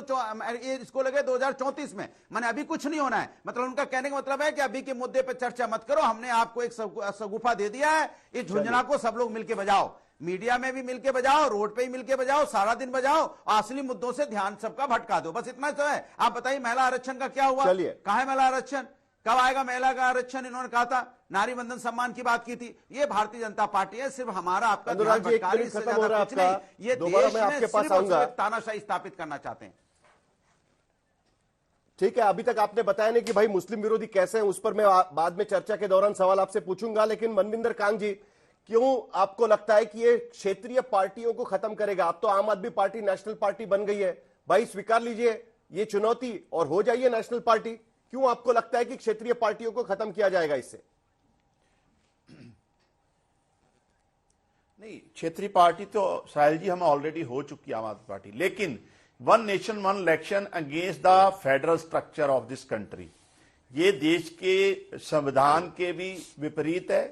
इसको लगे 2034 में, माने अभी कुछ नहीं होना है। मतलब उनका कहने का मतलब है कि अभी के मुद्दे पे चर्चा मत करो, हमने आपको एक सगुफा दे दिया है, इस झुंझुना को सब लोग मिलकर बजाओ, मीडिया में भी मिलके बजाओ, रोड पे ही मिलके बजाओ, सारा दिन बजाओ, असली मुद्दों से ध्यान सबका भटका दो, बस इतना तो है। आप बताइए महिला आरक्षण का क्या हुआ, कहां है महिला आरक्षण, कब आएगा महिला का आरक्षण? इन्होंने कहा था, नारी बंधन सम्मान की बात की थी। ये भारतीय जनता पार्टी है, सिर्फ हमारा आपका ध्यान भटकाने से ज्यादा कुछ नहीं। ये देश में सिर्फ और सिर्फ तानाशाही स्थापित करना चाहते हैं। ठीक है, अभी तक आपने बताया नहीं कि भाई मुस्लिम विरोधी कैसे हैं, उस पर मैं बाद में चर्चा के दौरान सवाल आपसे पूछूंगा। लेकिन मनविंदर कांग जी, क्यों आपको लगता है कि ये क्षेत्रीय पार्टियों को खत्म करेगा? अब तो आम आदमी पार्टी नेशनल पार्टी बन गई है, भाई स्वीकार लीजिए ये चुनौती और हो जाइए नेशनल पार्टी। क्यों आपको लगता है कि क्षेत्रीय पार्टियों को खत्म किया जाएगा इससे? नहीं, क्षेत्रीय पार्टी तो साहिल जी हम ऑलरेडी हो चुकी आम आदमी पार्टी, लेकिन one nation one election against the federal structure of this country, ये देश के संविधान के भी विपरीत है,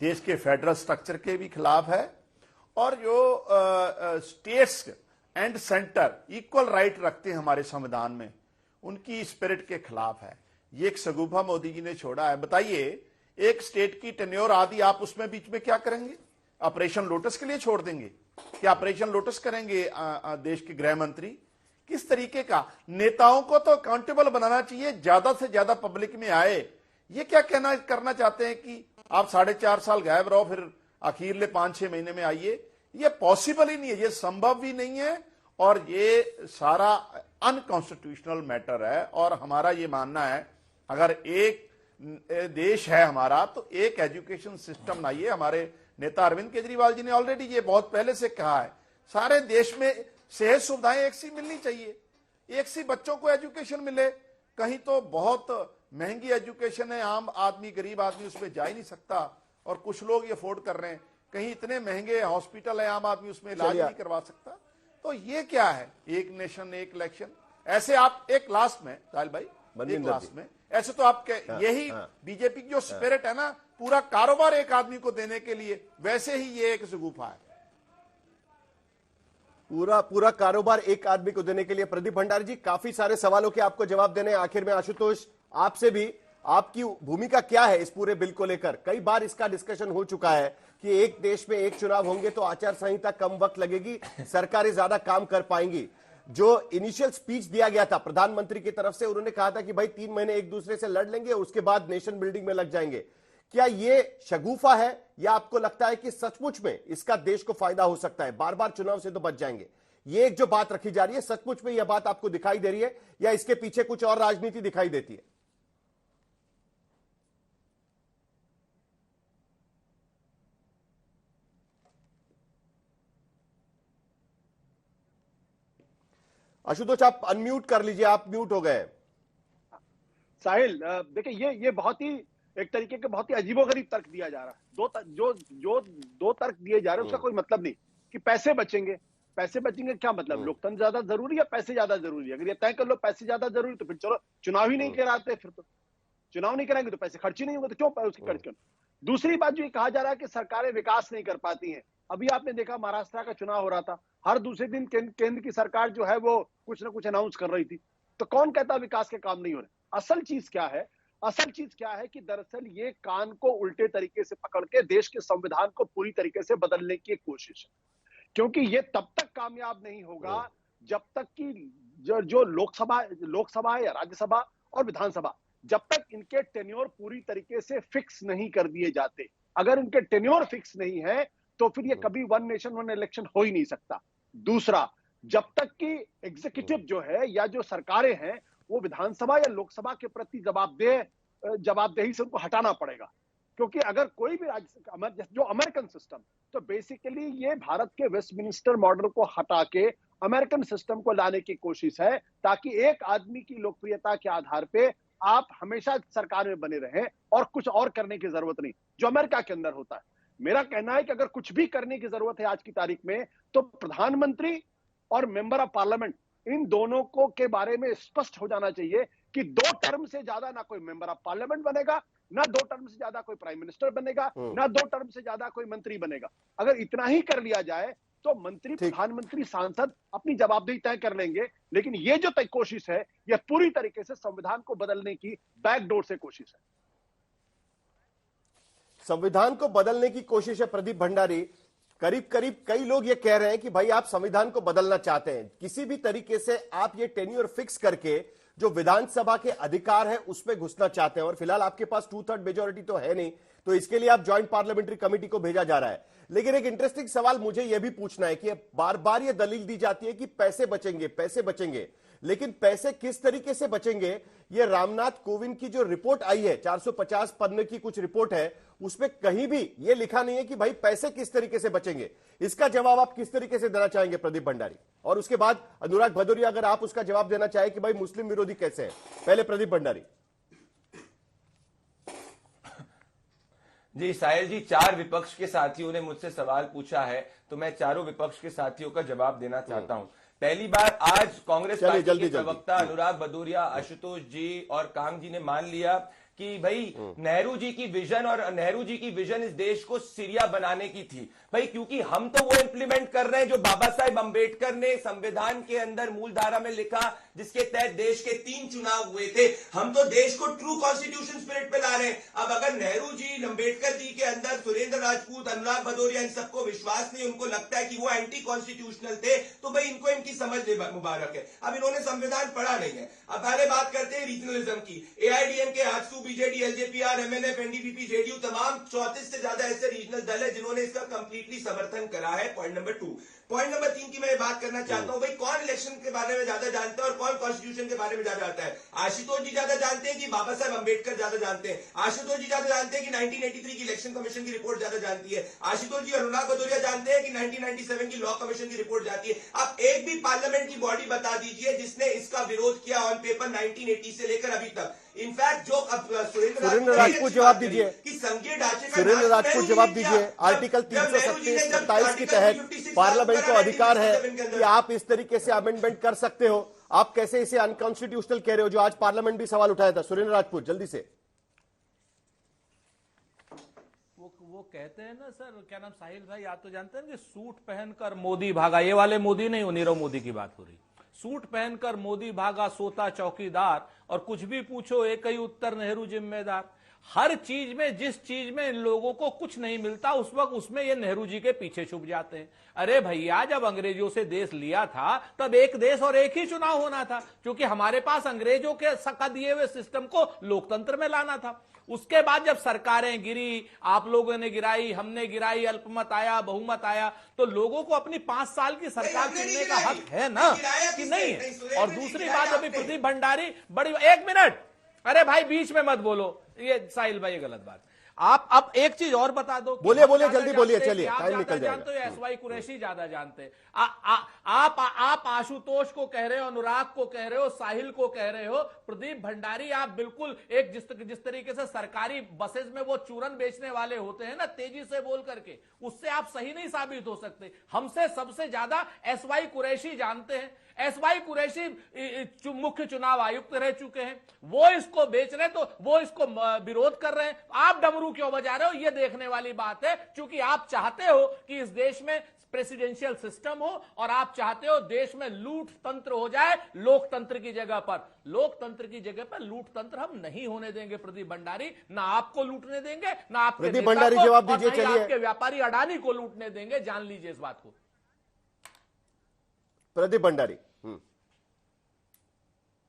देश के फेडरल स्ट्रक्चर के भी खिलाफ है, और जो states and centre equal right रखते हैं हमारे संविधान में, उनकी स्पिरिट के खिलाफ है। ये एक सगुफा मोदी जी ने छोड़ा है। बताइए, एक स्टेट की टेन्योर आदि आप उसमें बीच में क्या करेंगे? ऑपरेशन लोटस के लिए छोड़ देंगे क्या? ऑपरेशन लोटस करेंगे देश के गृह मंत्री? किस तरीके का? नेताओं को तो अकाउंटेबल बनाना चाहिए, ज्यादा से ज्यादा पब्लिक में आए। ये क्या कहना करना चाहते हैं कि आप 4.5 साल गायब रहो, फिर आखिरले 5-6 महीने में आइए? ये पॉसिबल ही नहीं है, ये संभव भी नहीं है, और ये सारा अनकॉन्स्टिट्यूशनल मैटर है। और हमारा ये मानना है, अगर एक देश है हमारा, तो एक एजुकेशन सिस्टम लाइए। हमारे नेता अरविंद केजरीवाल जी ने ऑलरेडी ये बहुत पहले से कहा है, सारे देश में सेहत सुविधाएं एक सी मिलनी चाहिए, एक सी बच्चों को एजुकेशन मिले। कहीं तो बहुत महंगी एजुकेशन है, आम आदमी गरीब आदमी उसमें जा ही नहीं सकता, और कुछ लोग ये अफोर्ड कर रहे हैं। कहीं इतने महंगे हॉस्पिटल है, आम आदमी उसमें इलाज नहीं करवा सकता। तो ये क्या है, एक नेशन एक इलेक्शन? ऐसे आप एक लास्ट में साहिल भाई, एक लास्ट में ऐसे तो आप यही बीजेपी की जो स्पिरिट है ना, पूरा कारोबार एक आदमी को देने के लिए, वैसे ही ये एक सगुफा है, पूरा कारोबार एक आदमी को देने के लिए। प्रदीप भंडारी जी, काफी सारे सवालों के आपको जवाब देने। आखिर में आशुतोष, आपसे भी, आपकी भूमिका क्या है इस पूरे बिल को लेकर? कई बार इसका डिस्कशन हो चुका है कि एक देश में एक चुनाव होंगे तो आचार संहिता कम वक्त लगेगी, सरकारें ज्यादा काम कर पाएंगी। जो इनिशियल स्पीच दिया गया था प्रधानमंत्री की तरफ से, उन्होंने कहा था कि भाई 3 महीने एक दूसरे से लड़ लेंगे, उसके बाद नेशन बिल्डिंग में लग जाएंगे। क्या ये शगुफा है, या आपको लगता है कि सचमुच में इसका देश को फायदा हो सकता है? बार बार चुनाव से तो बच जाएंगे, ये एक जो बात रखी जा रही है, सचमुच में यह बात आपको दिखाई दे रही है, या इसके पीछे कुछ और राजनीति दिखाई देती है? आशुतोष, आप अनम्यूट कर लीजिए, आप म्यूट हो गए। साहिल, देखिए ये बहुत ही एक तरीके के बहुत ही अजीबोगरीब तर्क दिया जा रहा है। दो तर्क दिए जा रहे हैं, उसका कोई मतलब नहीं। कि पैसे बचेंगे क्या मतलब? लोकतंत्र ज्यादा जरूरी है, पैसे ज्यादा जरूरी है? अगर ये तय कर लो पैसे ज्यादा जरूरी, तो फिर चलो चुनाव ही नहीं कराते। फिर तो चुनाव नहीं कराएंगे तो पैसे खर्च ही नहीं होंगे, तो क्यों उसकी खर्च करो? दूसरी बात जो ये कहा जा रहा है कि सरकारें विकास नहीं कर पाती हैं। अभी आपने देखा महाराष्ट्र का चुनाव हो रहा था, हर दूसरे दिन केंद्र की सरकार जो है वो कुछ ना कुछ अनाउंस कर रही थी। तो कौन कहता विकास के काम नहीं हो रहे? असल चीज क्या है कि दरअसल ये कान को उल्टे तरीके से पकड़ के देश के संविधान को पूरी तरीके से बदलने की एक कोशिश है। क्योंकि ये तब तक कामयाब नहीं होगा जब तक कि जो लोकसभा या राज्यसभा और विधानसभा, जब तक इनके टेन्योर पूरी तरीके से फिक्स नहीं कर दिए जाते। अगर इनके टेन्योर फिक्स नहीं है तो फिर ये कभी वन नेशन वन इलेक्शन हो ही नहीं सकता। दूसरा, जब तक कि एग्जीक्यूटिव जो है या जो सरकारें हैं वो विधानसभा या लोकसभा के प्रति जवाबदेही से उनको हटाना पड़ेगा। क्योंकि अगर कोई भी जो अमेरिकन सिस्टम, तो बेसिकली ये भारत के वेस्टमिनिस्टर मॉडल को हटा के अमेरिकन सिस्टम को लाने की कोशिश है, ताकि एक आदमी की लोकप्रियता के आधार पे आप हमेशा सरकार में बने रहें और कुछ और करने की जरूरत नहीं, जो अमेरिका के अंदर होता है। मेरा कहना है कि अगर कुछ भी करने की जरूरत है आज की तारीख में, तो प्रधानमंत्री और मेंबर ऑफ पार्लियामेंट इन दोनों को के बारे में स्पष्ट हो जाना चाहिए कि 2 टर्म से ज्यादा ना कोई मेंबर ऑफ पार्लियामेंट बनेगा, ना 2 टर्म से ज्यादा कोई प्राइम मिनिस्टर बनेगा, ना 2 टर्म से ज्यादा कोई मंत्री बनेगा। अगर इतना ही कर लिया जाए तो मंत्री, प्रधानमंत्री, सांसद अपनी जवाबदेही तय कर लेंगे। लेकिन ये जो कोशिश है, यह पूरी तरीके से संविधान को बदलने की बैकडोर से कोशिश है। संविधान को बदलने की कोशिश है प्रदीप भंडारी। करीब करीब कई लोग ये कह रहे हैं कि भाई आप संविधान को बदलना चाहते हैं, किसी भी तरीके से आप ये टेन्योर फिक्स करके जो विधानसभा के अधिकार है उसमें घुसना चाहते हैं। और फिलहाल आपके पास 2/3 मेजोरिटी तो है नहीं, तो इसके लिए आप ज्वाइंट पार्लियामेंट्री कमेटी को भेजा जा रहा है। लेकिन एक इंटरेस्टिंग सवाल मुझे यह भी पूछना है कि बार बार यह दलील दी जाती है कि पैसे बचेंगे, पैसे बचेंगे, लेकिन पैसे किस तरीके से बचेंगे? ये रामनाथ कोविंद की जो रिपोर्ट आई है, 450 पन्ने की कुछ रिपोर्ट है, उसमें कहीं भी ये लिखा नहीं है कि भाई पैसे किस तरीके से बचेंगे। इसका जवाब आप किस तरीके से देना चाहेंगे प्रदीप भंडारी? और उसके बाद अनुराग भदौरिया, अगर आप उसका जवाब देना चाहे कि भाई मुस्लिम विरोधी कैसे है। पहले प्रदीप भंडारी। जी साहिल जी, 4 विपक्ष के साथियों ने मुझसे सवाल पूछा है, तो मैं चारों विपक्ष के साथियों का जवाब देना चाहता हूं। पहली बार आज कांग्रेस पार्टी के प्रवक्ता अनुराग भदौरिया, आशुतोष जी और कांग जी ने मान लिया कि भाई नेहरू जी की विजन, और नेहरू जी की विजन इस देश को सीरिया बनाने की थी भाई, क्योंकि हम तो वो इंप्लीमेंट कर रहे हैं जो बाबा साहेब अंबेडकर ने संविधान के अंदर मूल धारा में लिखा, जिसके तहत देश के 3 चुनाव हुए थे। हम तो देश को ट्रू कॉन्स्टिट्यूशन स्पिरिट पे ला रहे हैं। अब अगर नेहरू जी, अंबेडकर जी के अंदर सुरेंद्र राजपूत, अनुराग भदौरिया, इन सबको विश्वास नहीं, उनको लगता है कि वो एंटी कॉन्स्टिट्यूशनल थे, तो भाई इनको इनकी समझ मुबारक है। अब इन्होंने संविधान पढ़ा नहीं है। अब पहले बात करते हैं रीजनलिज्म की। AIDMK, AJSU, BJD, LJP, MNF, NDPP, JDU, तमाम 34 से ज्यादा ऐसे रीजनल दल है जिन्होंने इसका कंप्लीटली समर्थन करा है। Point number 2। पॉइंट नंबर 3 की मैं बात करना चाहता हूं, भाई कौन इलेक्शन के बारे में ज्यादा जानता है और कौन कॉन्स्टिट्यूशन के बारे में ज्यादा जानता है? आशुतोष जी ज्यादा जानते हैं कि बाबा साहेब अंबेडकर ज्यादा जानते हैं? आशुतोष जी ज्यादा जानते हैं कि 1983 की इलेक्शन कमीशन की रिपोर्ट ज्यादा जानती है? आशुतोष जी, अनुराग भदौरिया जानते हैं कि 1997 की लॉ कमीशन की रिपोर्ट जाती है? आप एक भी पार्लियामेंट की बॉडी बता दीजिए जिसने इसका विरोध किया ऑन पेपर 1980 से लेकर अभी तक। इनफैक्ट जो सुरेंद्र राजपूत जवाब दीजिए, कि संघीय ढांचे का सुरेंद्र राजपूत जवाब दीजिए। आर्टिकल 327 के तहत पार्लियामेंट को अधिकार है कि आप इस तरीके से अमेंडमेंट कर सकते हो, आप कैसे इसे अनकॉन्स्टिट्यूशनल कह रहे हो, जो आज पार्लियामेंट भी सवाल उठाया था। सुरेंद्र राजपूत जल्दी से। वो कहते हैं ना सर, क्या नाम, साहिल भाई, आप तो जानते हैं कि सूट पहनकर मोदी भागा, ये वाले मोदी नहीं, वो नीरव मोदी की बात हो रही। सूट पहनकर मोदी भागा, सोता चौकीदार, और कुछ भी पूछो एक ही उत्तर, नेहरू जिम्मेदार। हर चीज में, जिस चीज में इन लोगों को कुछ नहीं मिलता, उस वक्त उसमें ये नेहरू जी के पीछे छुप जाते हैं। अरे भैया, जब अंग्रेजों से देश लिया था तब एक देश और एक ही चुनाव होना था, क्योंकि हमारे पास अंग्रेजों के सका दिए हुए सिस्टम को लोकतंत्र में लाना था। उसके बाद जब सरकारें गिरी, आप लोगों ने गिराई, हमने गिराई, अल्पमत आया, बहुमत आया, तो लोगों को अपनी 5 साल की सरकार चुनने का हक है ना, कि नहीं है? और दूसरी बात, अभी प्रदीप भंडारी बड़ी, 1 मिनट, अरे भाई बीच में मत बोलो, ये साहिल भाई ये गलत बात। आप अब एक चीज और बता दो, बोलिए बोलिए, जल्दी बोलिए, चलिए टाइम निकल जाएगा। SY कुरैशी ज्यादा जानते हैं। आप आशुतोष को कह रहे हो, अनुराग को कह रहे हो, साहिल को कह रहे हो, प्रदीप भंडारी आप बिल्कुल एक जिस तरीके से सरकारी बसेस में वो चूरन बेचने वाले होते हैं ना, तेजी से बोल करके, उससे आप सही नहीं साबित हो सकते। हमसे सबसे ज्यादा SY कुरैशी जानते हैं। SY कुरैशी मुख्य चुनाव आयुक्त रह चुके हैं, वो इसको बेच रहे, तो वो इसको विरोध कर रहे हैं। आप डमरू क्यों बजा रहे हो? ये देखने वाली बात है, क्योंकि आप चाहते हो कि इस देश में प्रेसिडेंशियल सिस्टम हो, और आप चाहते हो देश में लूट तंत्र हो जाए लोकतंत्र की जगह पर। लोकतंत्र की जगह पर लूट तंत्र हम नहीं होने देंगे प्रदीप भंडारी, ना आपको लूटने देंगे, ना आपके प्रदीप भंडारी जवाब दीजिए, चलिए। आपके व्यापारी अडानी को लूटने देंगे, जान लीजिए इस बात को। प्रदीप भंडारी।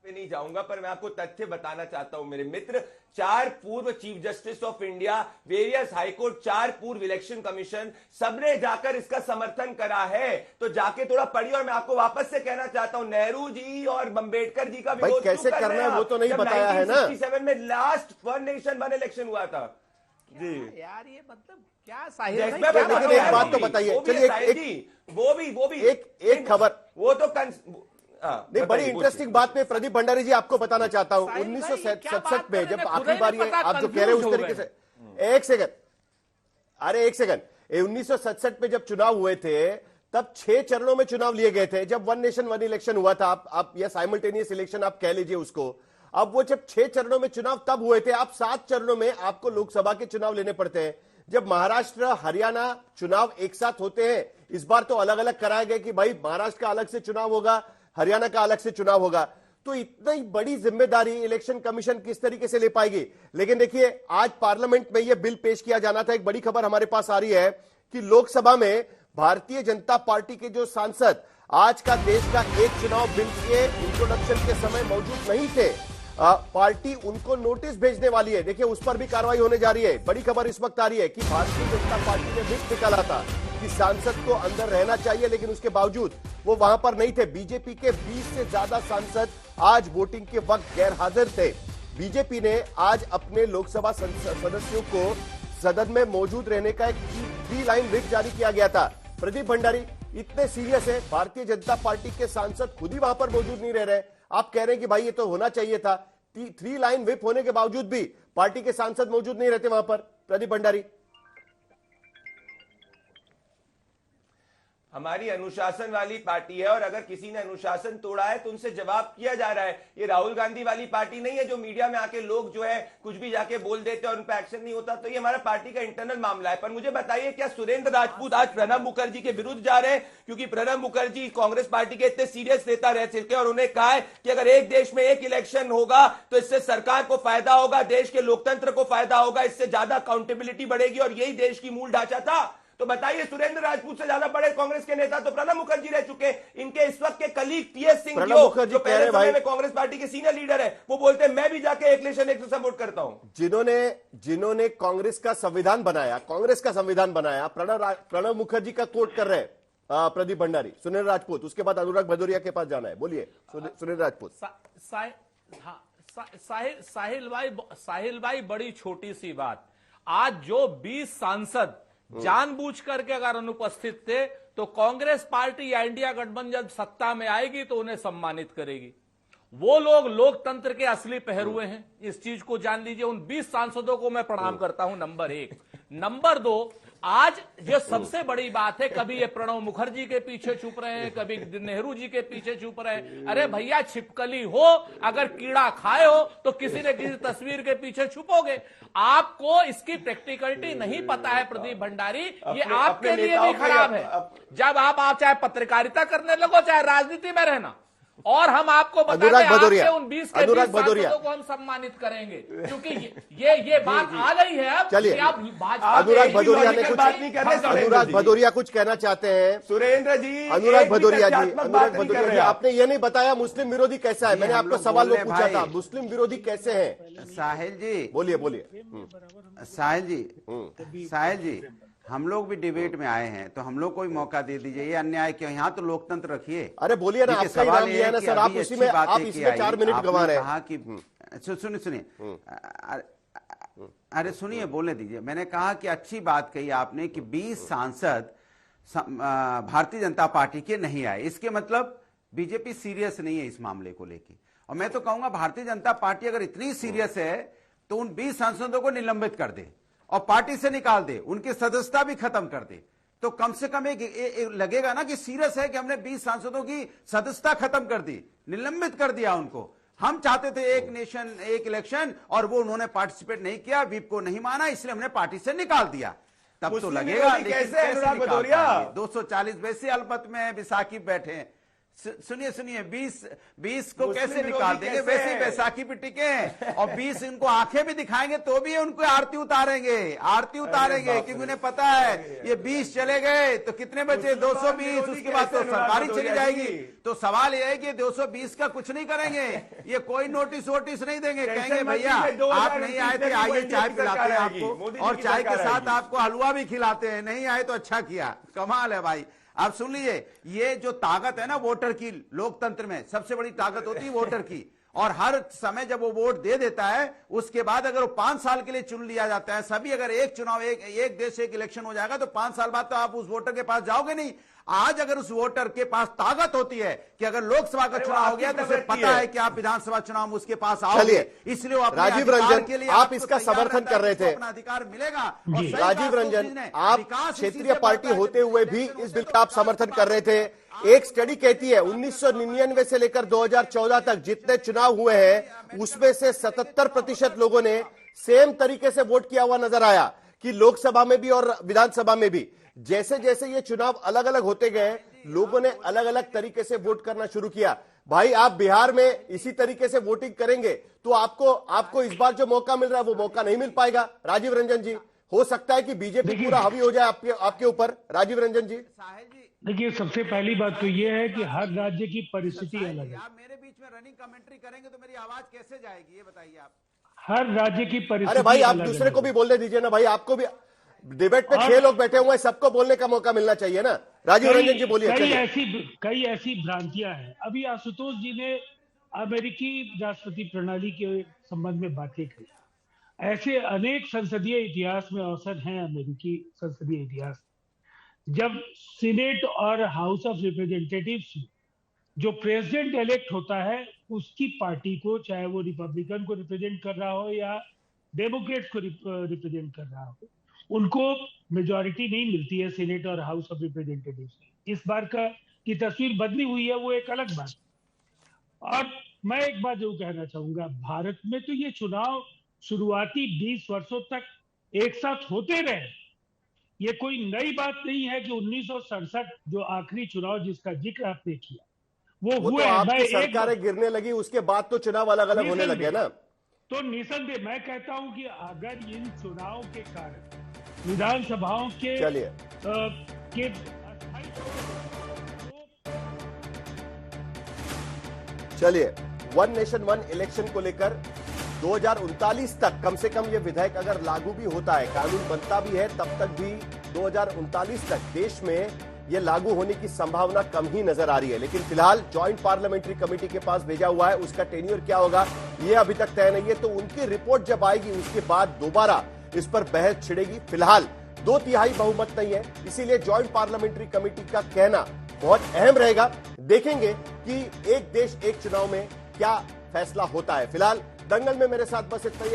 मैं नहीं जाऊंगा, पर मैं आपको तथ्य बताना चाहता हूं मेरे मित्र। 4 पूर्व chief justice of India, various high court, 4 पूर्व इलेक्शन कमीशन, सबने जाकर इसका समर्थन करा है। तो जाके थोड़ा पढ़िए। और मैं आपको वापस से कहना चाहता हूं, नेहरू जी और अंबेडकर जी का विरोध कैसे करना है वो तो नहीं बताया है ना। 1967 में लास्ट 1 नेशन 1 इलेक्शन हुआ था जी। यार ये मतलब क्या साहिल, लेकिन एक बात तो बताइए, चलिए वो भी एक खबर, वो तो नहीं, बड़ी इंटरेस्टिंग बात पे प्रदीप भंडारी जी आपको बताना चाहता हूं। 1967 में जब आखिरी बार ये आप जो कह रहे हो उस तरीके से, एक सेकंड, अरे एक सेकंड, 1967 में जब चुनाव हुए थे तब 6 चरणों में चुनाव लिए गए थे। जब 1 नेशन 1 इलेक्शन हुआ था, आप या साइमल्टेनियस इलेक्शन आप कह लीजिए उसको, अब वो जब 6 चरणों में चुनाव तब हुए थे, अब 7 चरणों में आपको लोकसभा के चुनाव लेने पड़ते हैं। जब महाराष्ट्र हरियाणा चुनाव एक साथ होते हैं, इस बार तो अलग अलग कराए गए कि भाई महाराष्ट्र का अलग से चुनाव होगा, हरियाणा का अलग से चुनाव होगा, तो इतनी बड़ी जिम्मेदारी इलेक्शन कमीशन किस तरीके से ले पाएगी। लेकिन देखिए, आज पार्लियामेंट में यह बिल पेश किया जाना था। एक बड़ी खबर हमारे पास आ रही है कि लोकसभा में भारतीय जनता पार्टी के जो सांसद आज का देश का एक चुनाव बिल के इंट्रोडक्शन के समय मौजूद नहीं थे, पार्टी उनको नोटिस भेजने वाली है। देखिए, उस पर भी कार्रवाई होने जा रही है। बड़ी खबर इस वक्त आ रही है कि भारतीय जनता पार्टी ने विप निकाला था कि सांसद को अंदर रहना चाहिए, लेकिन उसके बावजूद वो वहां पर नहीं थे। बीजेपी के 20 से ज्यादा सांसद आज वोटिंग के वक्त गैर हाजिर थे। बीजेपी ने आज अपने लोकसभा सदस्यों को सदन में मौजूद रहने का एक 3 लाइन व्हिप जारी किया गया था। प्रदीप भंडारी, इतने सीरियस है, भारतीय जनता पार्टी के सांसद खुद ही वहां पर मौजूद नहीं रह रहे, आप कह रहे हैं कि भाई ये तो होना चाहिए था। 3 लाइन व्हिप होने के बावजूद भी पार्टी के सांसद मौजूद नहीं रहते वहां पर। प्रदीप भंडारी, हमारी अनुशासन वाली पार्टी है और अगर किसी ने अनुशासन तोड़ा है तो उनसे जवाब किया जा रहा है। ये राहुल गांधी वाली पार्टी नहीं है जो मीडिया में आके लोग जो है कुछ भी जाके बोल देते और उन पर एक्शन नहीं होता। तो ये हमारा पार्टी का इंटरनल मामला है। पर मुझे बताइए, क्या सुरेंद्र राजपूत आज प्रणब मुखर्जी के विरुद्ध जा रहे हैं? क्योंकि प्रणब मुखर्जी कांग्रेस पार्टी के इतने सीरियस नेता रह चुके और उन्हें कहा है कि अगर एक देश में एक इलेक्शन होगा तो इससे सरकार को फायदा होगा, देश के लोकतंत्र को फायदा होगा, इससे ज्यादा अकाउंटेबिलिटी बढ़ेगी और यही देश की मूल ढांचा था। तो बताइए, सुरेंद्र राजपूत से ज्यादा बड़े कांग्रेस के नेता तो प्रणब मुखर्जी रह चुके। इनके इस वक्त के कलीग टीएस सिंह जो पहले समय में कांग्रेस पार्टी के सीनियर लीडर है, वो बोलते हैं मैं भी जाके इलेक्शन एक से सपोर्ट करता हूं। जिन्होंने कांग्रेस का संविधान बनाया, प्रणब मुखर्जी का कोट कर रहे हैं प्रदीप भंडारी। सुनील राजपूत, उसके बाद अनुराग भदौरिया के पास जाना है। बोलिए सुनील राजपूत। साहिल भाई, बड़ी छोटी सी बात, आज जो 20 सांसद जानबूझ करके अगर अनुपस्थित थे तो कांग्रेस पार्टी या इंडिया गठबंधन जब सत्ता में आएगी तो उन्हें सम्मानित करेगी। वो लोग लोकतंत्र के असली पहरुए हैं, इस चीज को जान लीजिए। उन 20 सांसदों को मैं प्रणाम करता हूं, नंबर 1। नंबर 2, आज ये सबसे बड़ी बात है, कभी ये प्रणब मुखर्जी के पीछे छुप रहे हैं, कभी नेहरू जी के पीछे छुप रहे हैं। अरे भैया, छिपकली हो, अगर कीड़ा खाए हो तो किसी न किसी तस्वीर के पीछे छुपोगे। आपको इसकी प्रैक्टिकलिटी नहीं पता है प्रदीप भंडारी, ये आपके लिए भी खराब है। जब आप चाहे पत्रकारिता करने लगो, चाहे राजनीति में रहना, और हम आपको बताएंगे उन 20 के 20 सांसदों को हम सम्मानित करेंगे, क्योंकि ये बात आ गई है अब। चलिए, अनुराग भदौरिया ने कुछ, अनुराग भदौरिया कुछ कहना चाहते हैं। सुरेंद्र जी, अनुराग भदौरिया जी, आपने ये नहीं बताया मुस्लिम विरोधी कैसा है। मैंने आपको सवाल वो पूछा था, मुस्लिम विरोधी कैसे है? साहिल जी, बोलिए। साहिल जी, हम लोग भी डिबेट में आए हैं तो हम लोग को भी मौका दे दीजिए। ये अन्याय क्यों? यहाँ तो लोकतंत्र रखिए। अरे बोलिए ना, आपका नाम लिया है ना सर, आप इसमें 4 मिनट गंवा रहे हैं। कहा कि सुनिए, अरे सुनिए, बोलने दीजिए। मैंने कहा कि अच्छी बात कही आपने कि 20 सांसद भारतीय जनता पार्टी के नहीं आए, इसके मतलब बीजेपी सीरियस नहीं है इस मामले को लेके। और मैं तो कहूंगा भारतीय जनता पार्टी अगर इतनी सीरियस है तो उन 20 सांसदों को निलंबित कर दे और पार्टी से निकाल दे, उनकी सदस्यता भी खत्म कर दे। तो कम से कम एक लगेगा ना कि सीरियस है कि हमने 20 सांसदों की सदस्यता खत्म कर दी, निलंबित कर दिया उनको। हम चाहते थे एक नेशन एक इलेक्शन, और वो उन्होंने पार्टिसिपेट नहीं किया, विप को नहीं माना, इसलिए हमने पार्टी से निकाल दिया। तब तो लगेगा। कैसे अनुराग भदौरिया? 240 वैसे अल्पमत में विसाखी बैठे हैं। सुनिए 20 को कैसे निकाल देंगे? वैसे बैसाखी पे टिके हैं और 20 इनको आंखें भी दिखाएंगे तो भी उनको आरती उतारेंगे क्योंकि उन्हें पता है ये 20 चले गए तो कितने बचे? 220। उसके बाद तो सरकारी चली जाएगी। तो सवाल ये है कि 220 का कुछ नहीं करेंगे, ये कोई नोटिस वोटिस नहीं देंगे। कहेंगे भैया आप नहीं आए थे, आइए चाय पिलाते हैं आपको और चाय के साथ आपको हलवा भी खिलाते हैं। नहीं आए तो अच्छा किया, कमाल है भाई। आप सुन लीजिए, ये जो ताकत है ना वोटर की, लोकतंत्र में सबसे बड़ी ताकत होती है वोटर की। और हर समय जब वो वोट दे देता है उसके बाद अगर वो 5 साल के लिए चुन लिया जाता है, सभी अगर एक चुनाव एक देश एक इलेक्शन हो जाएगा तो 5 साल बाद तो आप उस वोटर के पास जाओगे नहीं। आज अगर उस वोटर के पास ताकत होती है कि अगर लोकसभा का चुनाव हो गया तो उसे पता है कि आप विधानक्षेत्र चुनाव में उसके पास आओगे, इसलिए वो राजीव रंजन के लिए आप इसका समर्थन कर रहे थे। अपना अधिकार मिलेगा। राजीव रंजन, आप क्षेत्रीय पार्टी होते हुए भी इस बिल का आप समर्थन कर रहे थे। एक स्टडी कहती है 1999 से लेकर 2014 तक जितने चुनाव हुए हैं उसमें से 77% लोगों ने सेम तरीके से वोट किया हुआ नजर आया कि लोकसभा में भी और विधानसभा में भी। जैसे जैसे ये चुनाव अलग अलग होते गए लोगों ने अलग अलग तरीके से वोट करना शुरू किया। भाई आप बिहार में इसी तरीके से वोटिंग करेंगे तो आपको इस बार जो मौका मिल रहा है वो मौका नहीं मिल पाएगा। राजीव रंजन जी, हो सकता है कि बीजेपी पूरा हावी हो जाए आपके ऊपर। राजीव रंजन जी, देखिए सबसे पहली बात तो ये है कि हर राज्य की परिस्थिति अलग है। आप मेरे बीच में रनिंग कमेंट्री करेंगे तो मेरी आवाज कैसे जाएगी ये बताइए आप। हर राज्य की परिस्थिति। अरे भाई आप दूसरे को भी बोलने दीजिए ना भाई, आपको भी डिबेट पे 6 लोग बैठे हुए हैं, सबको बोलने का मौका मिलना चाहिए ना। राजीव रंजन जी बोलिए। कई ऐसी भ्रांतियां हैं। अभी आशुतोष जी ने अमेरिकी राष्ट्रपति प्रणाली के संबंध में बातें की। ऐसे अनेक संसदीय इतिहास में अवसर हैं अमेरिकी संसदीय इतिहास, जब सीनेट और हाउस ऑफ रिप्रेजेंटेटिव्स जो प्रेसिडेंट इलेक्ट होता है उसकी पार्टी को, चाहे वो रिपब्लिकन को रिप्रेजेंट कर रहा हो या डेमोक्रेट्स को रिप्रेजेंट कर रहा हो, उनको मेजॉरिटी नहीं मिलती है सीनेट और हाउस ऑफ रिप्रेजेंटेटिव्स में। इस बार की तस्वीर बदली हुई है, वो एक अलग बात। और मैं एक बात जरूर कहना चाहूंगा, भारत में तो ये चुनाव शुरुआती 20 वर्षों तक एक साथ होते रहे। ये कोई नई बात नहीं है कि 1967 जो आखिरी चुनाव जिसका जिक्र आपने किया वो हुए। तो आपकी सरकारें गिरने लगी उसके बाद तो चुनाव अलग अलग होने लगे ना। तो निसंदेह मैं कहता हूं कि अगर इन चुनाव के कारण विधानसभाओं के चलिए वन नेशन वन इलेक्शन को लेकर 2039 तक कम से कम ये विधेयक अगर लागू भी होता है, कानून बनता भी है, तब तक भी 2039 तक देश में ये लागू होने की संभावना कम ही नजर आ रही है। लेकिन फिलहाल जॉइंट पार्लियामेंट्री कमेटी के पास भेजा हुआ है, उसका टेन्योर क्या होगा ये अभी तक तय नहीं है। तो उनकी रिपोर्ट जब आएगी उसके बाद दोबारा इस पर बहस छिड़ेगी। फिलहाल 2/3 बहुमत नहीं है, इसीलिए जॉइंट पार्लियामेंट्री कमेटी का कहना बहुत अहम रहेगा। देखेंगे कि एक देश एक चुनाव में क्या फैसला होता है। फिलहाल दंगल में मेरे साथ बस इतना ही।